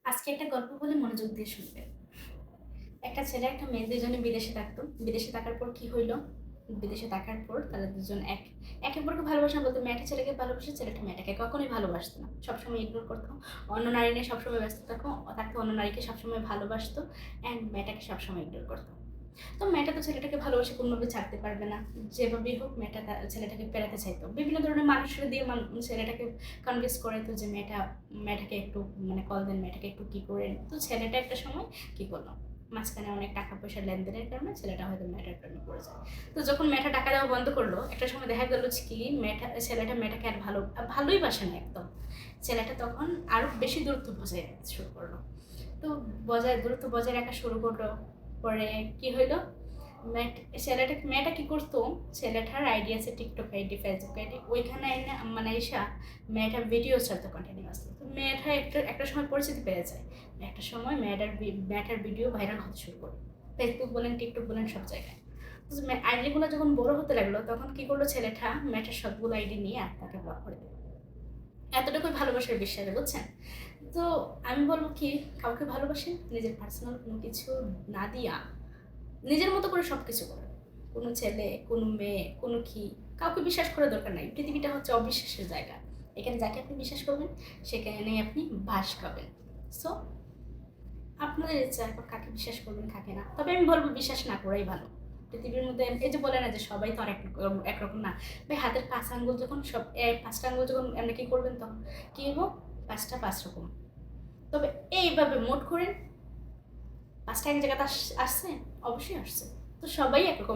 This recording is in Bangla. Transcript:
আজকে একটা গল্প বলে মনোযোগ দিয়ে শুনবেন। একটা ছেলে একটা মেয়ে দুজনে বিদেশে থাকতো। বিদেশে থাকার পর কি হইল? বিদেশে থাকার পর তারা দুজন একে অপরকে ভালোবাসে না বলতে মেয়েটা ছেলেকে ভালোবাসে, ছেলেটা মেয়েটাকে কখনোই ভালোবাসতো না। সবসময় ইগনোর করতো। অন্য নারী নিয়ে সবসময় ব্যস্ত থাকতো, অন্য নারীকে সবসময় ভালোবাসতো অ্যান্ড মেয়েটাকে সবসময় ইগনোর করতো। তো মেয়েটা তো ছেলেটাকে ভালোবাসে কোনোভাবে ছাড়তে পারবে না। যেভাবেই হোক মেয়েটা ছেলেটাকে পেরাতে চাইতো। বিভিন্ন ধরনের মানুষের দিয়ে ছেলেটাকে কনভিন্স করাইতো যে মেয়েটাকে একটু মানে কল দেন, মেয়েটাকে একটু কী করেন। তো ছেলেটা একটা সময় কী করলো, মাঝখানে অনেক টাকা পয়সার লেনদেনের কারণে ছেলেটা হয়তো মেয়েটার প্রেমে পড়ে যায়। তো যখন মেয়েটা টাকা দেওয়া বন্ধ করলো, একটা সময় দেখা গেল কি ছেলেটা মেয়েটাকে আর ভালোই বাসে না একদম। ছেলেটা তখন আরও বেশি দূরত্ব বজায় রাখতে শুরু করলো। তো দূরত্ব বজায় রাখা শুরু করলো। পরে কি হইলো, মেয়েটা কি করতো, ছেলেটার আইডি আছে টিকটক আইডি, ফেসবুক আইডি, ওইখানে মানে এসা মেয়েটার ভিডিও ছাড়তো কন্টিনিউয়াসলি। তো মেয়েটা একটা সময় পরিচিতি পেয়ে যায়। একটা সময় মেয়েটার ভিডিও ভাইরাল হতে শুরু করে, ফেসবুক বলেন টিকটক বলেন সব জায়গায়। তো আইডিগুলো যখন বড় হতে লাগলো তখন কি করলো, ছেলেটা মেয়েটার সবগুলো আইডি নিয়ে তাকে ব্লক করে দিল। এতটুকুই ভালোবাসার বিশ্বাস, বুঝছেন? তো আমি বলবো কি, কাউকে ভালোবাসেন নিজের পার্সোনাল কোনো কিছু না দিয়া নিজের মতো করে সব কিছু করেন। কোনো ছেলে, কোনো মেয়ে, কোনো কাউকে বিশ্বাস করার দরকার নাই। পৃথিবীটা হচ্ছে অবিশ্বাসের জায়গা। এখানে যাকে আপনি বিশ্বাস করবেন সেখানে আপনি বাস খাবেন। সো আপনাদের ইচ্ছা এখন কাকে বিশ্বাস করবেন কাকে না। তবে আমি বলবো বিশ্বাস না করাই ভালো। পৃথিবীর মধ্যে এই যে বলে না যে সবাই তো আর একরকম না। ভাই হাতের ৫ আঙ্গুল যখন পাঁচটা আঙ্গুল যখন এমনি কি করবেন তখন কি হবো, পাঁচটা ৫ রকম। তবে এইভাবে মোট করেন ৫টা এক জায়গাতে আসছে, অবশ্যই আসছে। তো সবাই একরকম